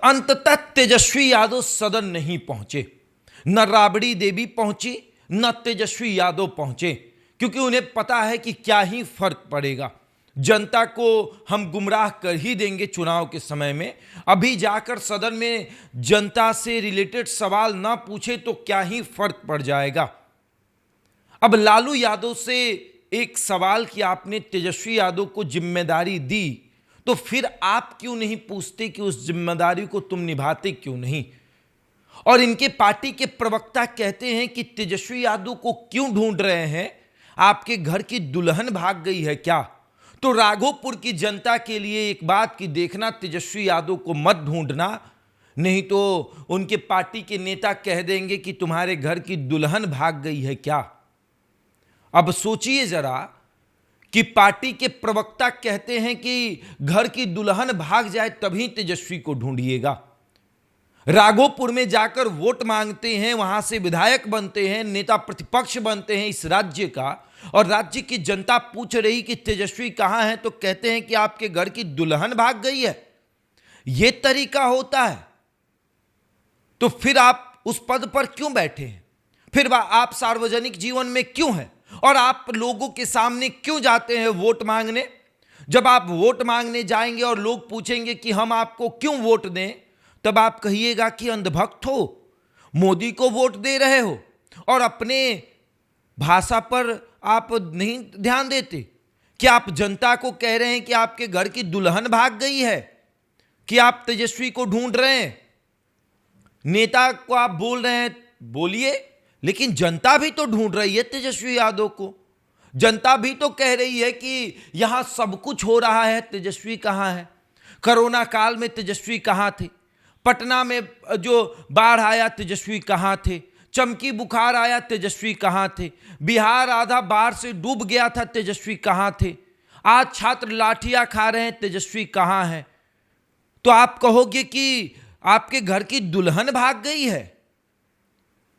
अंततः तेजस्वी यादव सदन नहीं पहुंचे, न राबड़ी देवी पहुंची, न तेजस्वी यादव पहुंचे, क्योंकि उन्हें पता है कि क्या ही फर्क पड़ेगा। जनता को हम गुमराह कर ही देंगे चुनाव के समय में। अभी जाकर सदन में जनता से रिलेटेड सवाल ना पूछे तो क्या ही फर्क पड़ जाएगा। अब लालू यादव से एक सवाल कि आपने तेजस्वी यादव को जिम्मेदारी दी, तो फिर आप क्यों नहीं पूछते कि उस जिम्मेदारी को तुम निभाते क्यों नहीं? और इनके पार्टी के प्रवक्ता कहते हैं कि तेजस्वी यादव को क्यों ढूंढ रहे हैं, आपके घर की दुल्हन भाग गई है क्या? तो राघोपुर की जनता के लिए एक बात कि देखना, तेजस्वी यादव को मत ढूंढना, नहीं तो उनके पार्टी के नेता कह देंगे कि तुम्हारे घर की दुल्हन भाग गई है क्या। अब सोचिए जरा कि पार्टी के प्रवक्ता कहते हैं कि घर की दुल्हन भाग जाए तभी तेजस्वी को ढूंढिएगा। राघोपुर में जाकर वोट मांगते हैं, वहां से विधायक बनते हैं, नेता प्रतिपक्ष बनते हैं इस राज्य का, और राज्य की जनता पूछ रही कि तेजस्वी कहां है, तो कहते हैं कि आपके घर की दुल्हन भाग गई है। यह तरीका होता है? तो फिर आप उस पद पर क्यों बैठे हैं? फिर आप सार्वजनिक जीवन में क्यों हैं? और आप लोगों के सामने क्यों जाते हैं वोट मांगने? जब आप वोट मांगने जाएंगे और लोग पूछेंगे कि हम आपको क्यों वोट दें, तब आप कहिएगा कि अंधभक्त हो, मोदी को वोट दे रहे हो, और अपने भाषा पर आप नहीं ध्यान देते। कि आप जनता को कह रहे हैं कि आपके घर की दुल्हन भाग गई है, कि आप तेजस्वी को ढूंढ रहे हैं। नेता को आप बोल रहे हैं बोलिए, लेकिन जनता भी तो ढूंढ रही है तेजस्वी यादव को। जनता भी तो कह रही है कि यहां सब कुछ हो रहा है, तेजस्वी कहां है? कोरोना काल में तेजस्वी कहां थे? पटना में जो बाढ़ आया तेजस्वी कहां थे? चमकी बुखार आया तेजस्वी कहां थे? बिहार आधा बाढ़ से डूब गया था, तेजस्वी कहां थे? आज छात्र लाठियां खा रहे हैं, तेजस्वी कहां है? तो आप कहोगे कि आपके घर की दुल्हन भाग गई है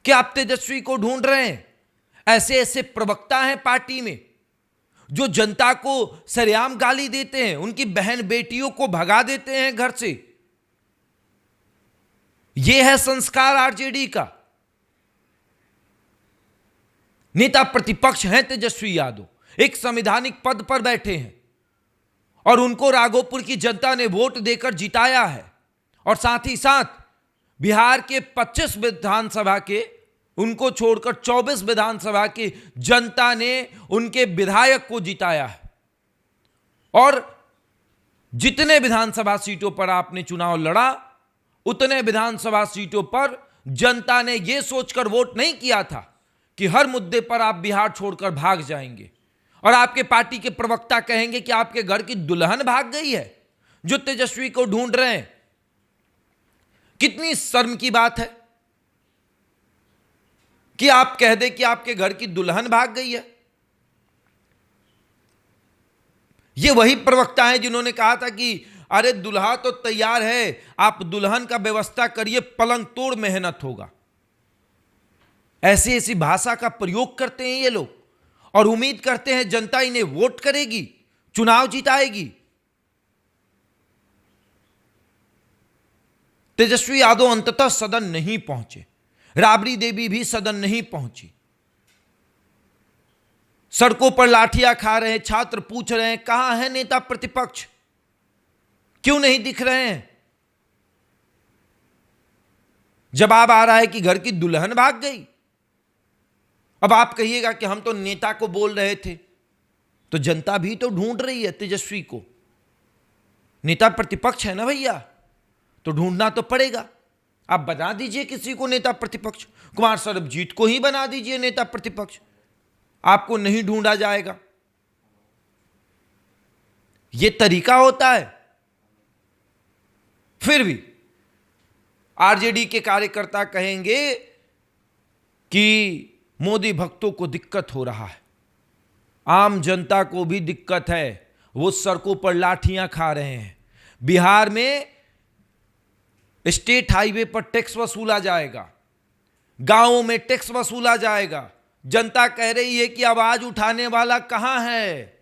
कि आप तेजस्वी को ढूंढ रहे हैं? ऐसे ऐसे प्रवक्ता हैं पार्टी में जो जनता को सरेआम गाली देते हैं, उनकी बहन बेटियों को भगा देते हैं घर से। यह है संस्कार आरजेडी का। नेता प्रतिपक्ष हैं तेजस्वी यादव, एक संवैधानिक पद पर बैठे हैं, और उनको राघोपुर की जनता ने वोट देकर जिताया है। और साथ ही साथ बिहार के 25 विधानसभा के, उनको छोड़कर 24 विधानसभा की जनता ने उनके विधायक को जिताया है। और जितने विधानसभा सीटों पर आपने चुनाव लड़ा, उतने विधानसभा सीटों पर जनता ने यह सोचकर वोट नहीं किया था कि हर मुद्दे पर आप बिहार छोड़कर भाग जाएंगे, और आपके पार्टी के प्रवक्ता कहेंगे कि आपके घर की दुल्हन भाग गई है जो तेजस्वी को ढूंढ रहे हैं। कितनी शर्म की बात है कि आप कह दे कि आपके घर की दुल्हन भाग गई है। ये वही प्रवक्ता हैं जिन्होंने कहा था कि अरे दुल्हा तो तैयार है, आप दुल्हन का व्यवस्था करिए, पलंग तोड़ मेहनत होगा। ऐसी ऐसी भाषा का प्रयोग करते हैं ये लोग, और उम्मीद करते हैं जनता इन्हें वोट करेगी, चुनाव जिताएगी। तेजस्वी यादव अंततः सदन नहीं पहुंचे, राबड़ी देवी भी सदन नहीं पहुंची। सड़कों पर लाठियां खा रहे हैं, छात्र पूछ रहे हैं कहां है नेता प्रतिपक्ष, क्यों नहीं दिख रहे हैं? जवाब आ रहा है कि घर की दुल्हन भाग गई। अब आप कहिएगा कि हम तो नेता को बोल रहे थे, तो जनता भी तो ढूंढ रही है तेजस्वी को। नेता प्रतिपक्ष है ना भैया, तो ढूंढना तो पड़ेगा। आप बना दीजिए किसी को नेता प्रतिपक्ष, कुमार सर्वजीत को ही बना दीजिए नेता प्रतिपक्ष, आपको नहीं ढूंढा जाएगा। यह तरीका होता है। फिर भी आरजेडी के कार्यकर्ता कहेंगे कि मोदी भक्तों को दिक्कत हो रहा है, आम जनता को भी दिक्कत है, वो सड़कों पर लाठियां खा रहे हैं। बिहार में स्टेट हाईवे पर टैक्स वसूला जाएगा, गांवों में टैक्स वसूला जाएगा। जनता कह रही है कि आवाज उठाने वाला कहां है?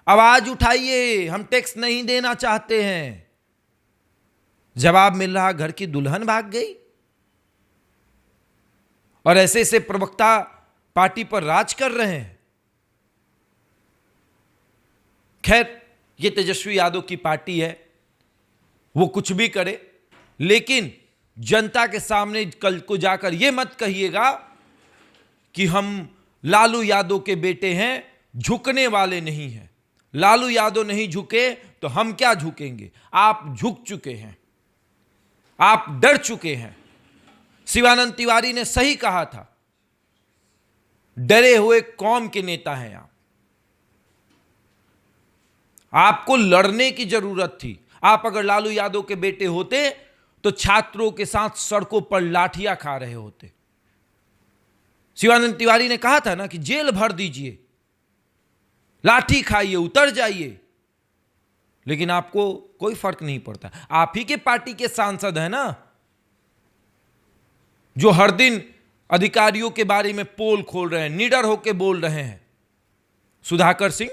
आवाज उठाइए, हम टैक्स नहीं देना चाहते हैं। जवाब मिल रहा, घर की दुल्हन भाग गई। और ऐसे ऐसे प्रवक्ता पार्टी पर राज कर रहे हैं। खैर, ये तेजस्वी यादव की पार्टी है, वो कुछ भी करे, लेकिन जनता के सामने कल को जाकर यह मत कहिएगा कि हम लालू यादव के बेटे हैं, झुकने वाले नहीं हैं। लालू यादव नहीं झुके तो हम क्या झुकेंगे? आप झुक चुके हैं, आप डर चुके हैं। शिवानंद तिवारी ने सही कहा था, डरे हुए कौम के नेता हैं आप। आपको लड़ने की जरूरत थी। आप अगर लालू यादव के बेटे होते तो छात्रों के साथ सड़कों पर लाठियां खा रहे होते। शिवानंद तिवारी ने कहा था ना कि जेल भर दीजिए, लाठी खाइए, उतर जाइए, लेकिन आपको कोई फर्क नहीं पड़ता। आप ही के पार्टी के सांसद हैं ना, जो हर दिन अधिकारियों के बारे में पोल खोल रहे हैं, निडर होकर बोल रहे हैं। सुधाकर सिंह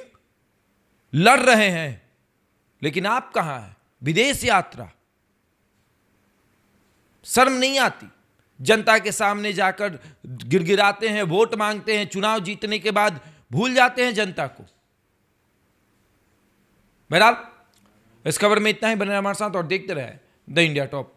लड़ रहे हैं, लेकिन आप कहां हैं? विदेश यात्रा। शर्म नहीं आती? जनता के सामने जाकर गिड़गिड़ाते हैं, वोट मांगते हैं, चुनाव जीतने के बाद भूल जाते हैं जनता को। बहरहाल, इस खबर में इतना ही। बने रहे हमारे साथ और देखते रहे द इंडिया टॉप।